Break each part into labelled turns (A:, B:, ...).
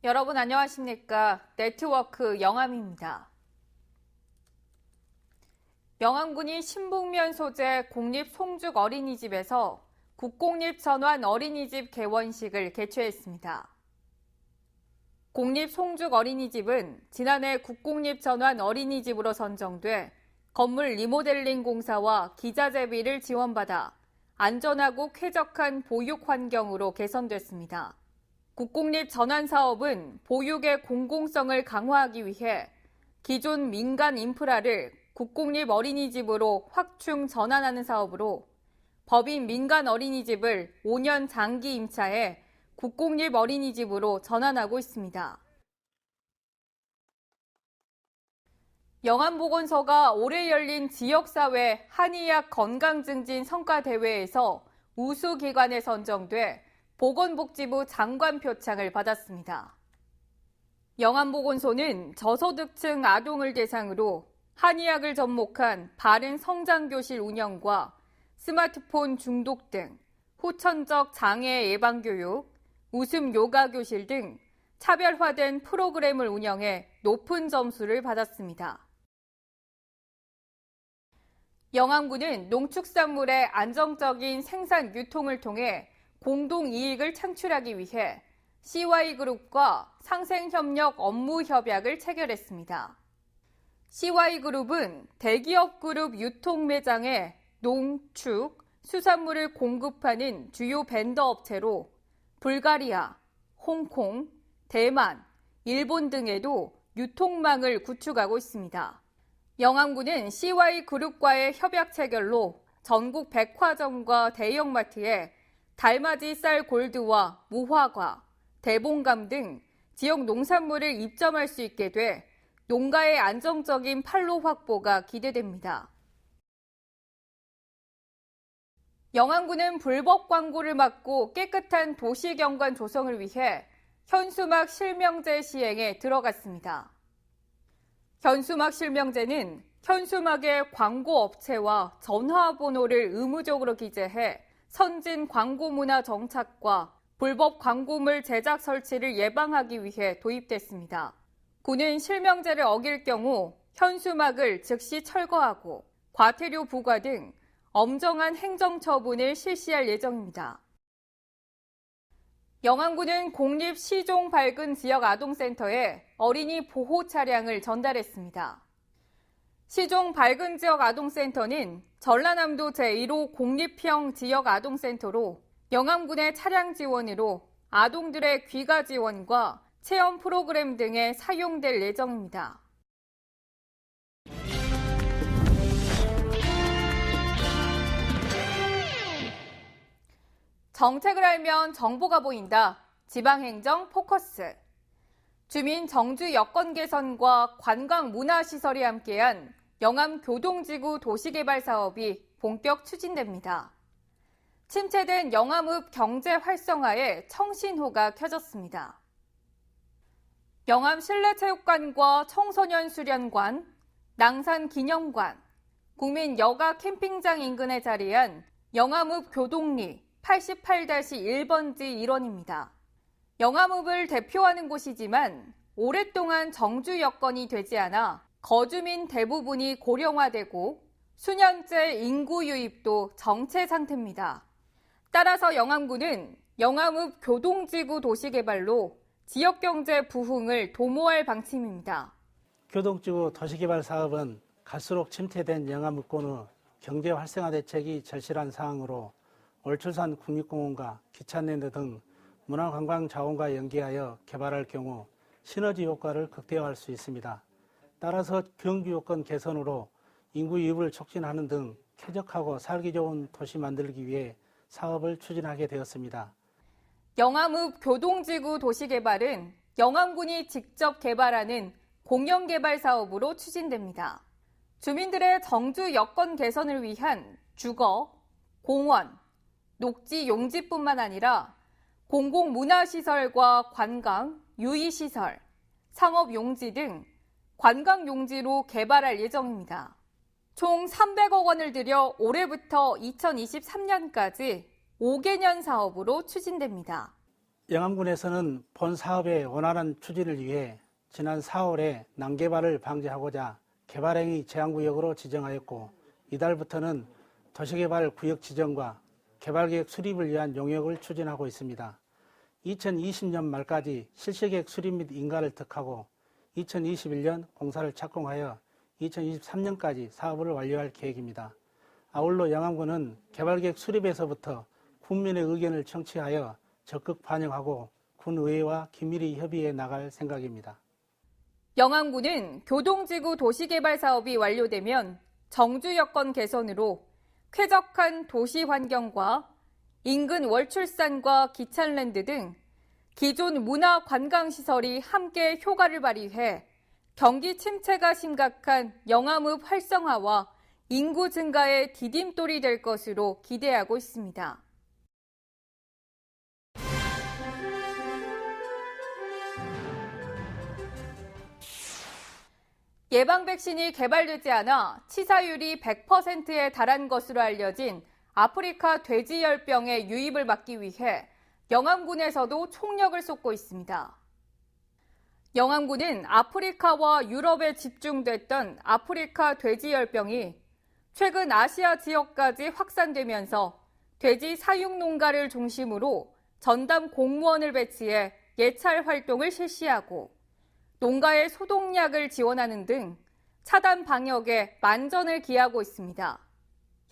A: 여러분 안녕하십니까? 네트워크 영암입니다. 영암군이 신북면 소재 공립 송죽 어린이집에서 국공립 전환 어린이집 개원식을 개최했습니다. 공립 송죽 어린이집은 지난해 국공립 전환 어린이집으로 선정돼 건물 리모델링 공사와 기자재비를 지원받아 안전하고 쾌적한 보육 환경으로 개선됐습니다. 국공립 전환 사업은 보육의 공공성을 강화하기 위해 기존 민간 인프라를 국공립 어린이집으로 확충 전환하는 사업으로 법인 민간 어린이집을 5년 장기 임차해 국공립 어린이집으로 전환하고 있습니다. 영암보건소가 올해 열린 지역사회 한의학 건강증진 성과대회에서 우수기관에 선정돼 보건복지부 장관 표창을 받았습니다. 영암보건소는 저소득층 아동을 대상으로 한의학을 접목한 바른 성장교실 운영과 스마트폰 중독 등 후천적 장애 예방 교육, 웃음 요가 교실 등 차별화된 프로그램을 운영해 높은 점수를 받았습니다. 영암군은 농축산물의 안정적인 생산 유통을 통해 공동이익을 창출하기 위해 CY그룹과 상생협력 업무 협약을 체결했습니다. CY그룹은 대기업 그룹 유통 매장에 농, 축, 수산물을 공급하는 주요 벤더 업체로 불가리아, 홍콩, 대만, 일본 등에도 유통망을 구축하고 있습니다. 영암군은 CY그룹과의 협약 체결로 전국 백화점과 대형마트에 달맞이 쌀 골드와 무화과, 대봉감 등 지역 농산물을 입점할 수 있게 돼 농가의 안정적인 판로 확보가 기대됩니다. 영암군은 불법 광고를 막고 깨끗한 도시경관 조성을 위해 현수막 실명제 시행에 들어갔습니다. 현수막 실명제는 현수막의 광고 업체와 전화번호를 의무적으로 기재해 선진 광고 문화 정착과 불법 광고물 제작 설치를 예방하기 위해 도입됐습니다. 군은 실명제를 어길 경우 현수막을 즉시 철거하고 과태료 부과 등 엄정한 행정처분을 실시할 예정입니다. 영암군은 공립 시종 밝은 지역 아동센터에 어린이 보호 차량을 전달했습니다. 시종 밝은 지역 아동센터는 전라남도 제1호 공립형 지역 아동센터로 영암군의 차량 지원으로 아동들의 귀가 지원과 체험 프로그램 등에 사용될 예정입니다. 정책을 알면 정보가 보인다. 지방행정 포커스. 주민 정주 여건 개선과 관광 문화시설이 함께한 영암 교동지구 도시개발 사업이 본격 추진됩니다. 침체된 영암읍 경제 활성화에 청신호가 켜졌습니다. 영암 실내체육관과 청소년 수련관, 낭산 기념관, 국민 여가 캠핑장 인근에 자리한 영암읍 교동리 88-1번지 일원입니다. 영암읍을 대표하는 곳이지만 오랫동안 정주 여건이 되지 않아 거주민 대부분이 고령화되고 수년째 인구 유입도 정체 상태입니다. 따라서 영암군은 영암읍 교동지구 도시개발로 지역경제 부흥을 도모할 방침입니다.
B: 교동지구 도시개발 사업은 갈수록 침체된 영암읍권의 경제 활성화 대책이 절실한 사항으로 올출산 국립공원과 기찬랜드 등 문화관광 자원과 연계하여 개발할 경우 시너지 효과를 극대화할 수 있습니다. 따라서 경주 요건 개선으로 인구 유입을 촉진하는 등 쾌적하고 살기 좋은 도시 만들기 위해 사업을 추진하게 되었습니다.
A: 영암읍 교동지구 도시개발은 영암군이 직접 개발하는 공영개발 사업으로 추진됩니다. 주민들의 정주 여건 개선을 위한 주거, 공원, 녹지 용지뿐만 아니라 공공문화시설과 관광, 유의시설, 상업용지 등 관광용지로 개발할 예정입니다. 총 300억 원을 들여 올해부터 2023년까지 5개년 사업으로 추진됩니다.
B: 영암군에서는 본 사업의 원활한 추진을 위해 지난 4월에 난개발을 방지하고자 개발행위 제한구역으로 지정하였고, 이달부터는 도시개발구역 지정과 개발계획 수립을 위한 용역을 추진하고 있습니다. 2020년 말까지 실시계획 수립 및 인가를 득하고 2021년 공사를 착공하여 2023년까지 사업을 완료할 계획입니다. 아울러 영암군은 개발계획 수립에서부터 군민의 의견을 청취하여 적극 반영하고 군의회와 긴밀히 협의해 나갈 생각입니다.
A: 영암군은 교동지구 도시개발 사업이 완료되면 정주 여건 개선으로 쾌적한 도시 환경과 인근 월출산과 기찬랜드 등 기존 문화 관광시설이 함께 효과를 발휘해 경기 침체가 심각한 영암읍 활성화와 인구 증가의 디딤돌이 될 것으로 기대하고 있습니다. 예방 백신이 개발되지 않아 치사율이 100%에 달한 것으로 알려진 아프리카 돼지열병의 유입을 막기 위해 영암군에서도 총력을 쏟고 있습니다. 영암군은 아프리카와 유럽에 집중됐던 아프리카 돼지열병이 최근 아시아 지역까지 확산되면서 돼지 사육 농가를 중심으로 전담 공무원을 배치해 예찰 활동을 실시하고 농가에 소독약을 지원하는 등 차단 방역에 만전을 기하고 있습니다.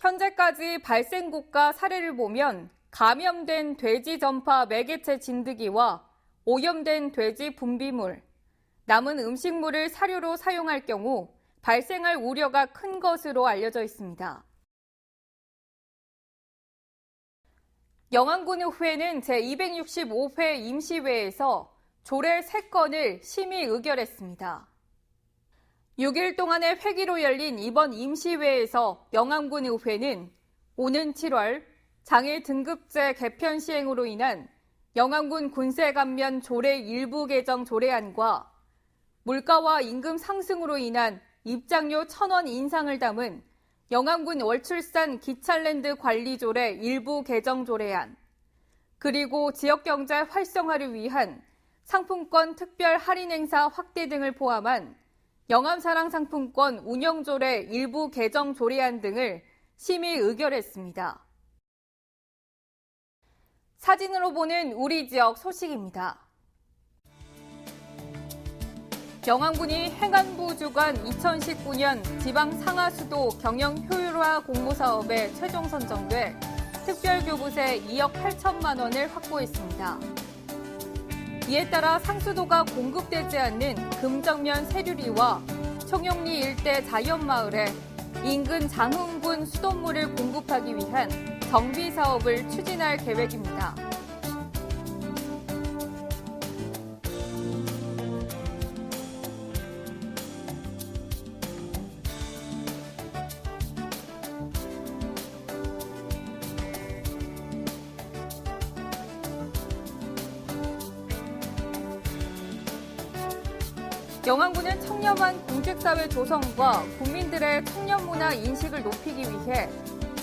A: 현재까지 발생국가 사례를 보면 감염된 돼지 전파 매개체 진드기와 오염된 돼지 분비물, 남은 음식물을 사료로 사용할 경우 발생할 우려가 큰 것으로 알려져 있습니다. 영암군의회는 제265회 임시회에서 조례 3건을 심의 의결했습니다. 6일 동안의 회기로 열린 이번 임시회에서 영암군의회는 오는 7월 장애 등급제 개편 시행으로 인한 영암군 군세 감면 조례 일부 개정 조례안과 물가와 임금 상승으로 인한 입장료 1,000원 인상을 담은 영암군 월출산 기찬랜드 관리조례 일부 개정 조례안, 그리고 지역경제 활성화를 위한 상품권 특별 할인 행사 확대 등을 포함한 영암사랑 상품권 운영조례 일부 개정 조례안 등을 심의 의결했습니다. 사진으로 보는 우리 지역 소식입니다. 영암군이 행안부 주관 2019년 지방 상하수도 경영 효율화 공모사업에 최종 선정돼 특별교부세 2억 8천만 원을 확보했습니다. 이에 따라 상수도가 공급되지 않는 금정면 세류리와 청룡리 일대 자연마을에 인근 장흥군 수돗물을 공급하기 위한 정비 사업을 추진할 계획입니다. 영암군은 청렴한 공직사회 조성과 국민들의 청년 문화 인식을 높이기 위해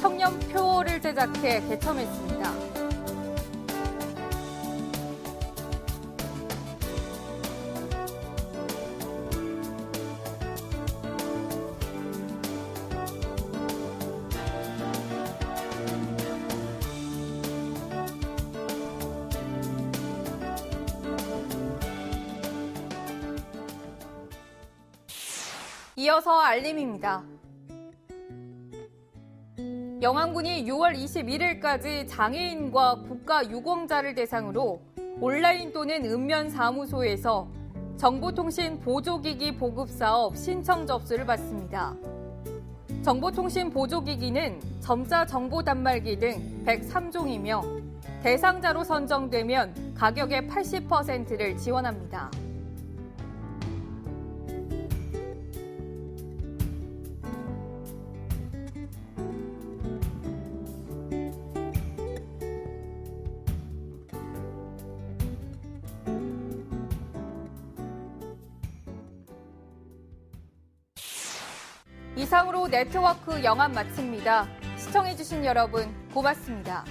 A: 청년표를 제작해 개첨했습니다. 이어서 알림입니다. 영암군이 6월 21일까지 장애인과 국가유공자를 대상으로 온라인 또는 읍면 사무소에서 정보통신 보조기기 보급사업 신청 접수를 받습니다. 정보통신 보조기기는 점자 정보 단말기 등 103종이며 대상자로 선정되면 가격의 80%를 지원합니다. 이상으로 네트워크 영암 마칩니다. 시청해주신 여러분 고맙습니다.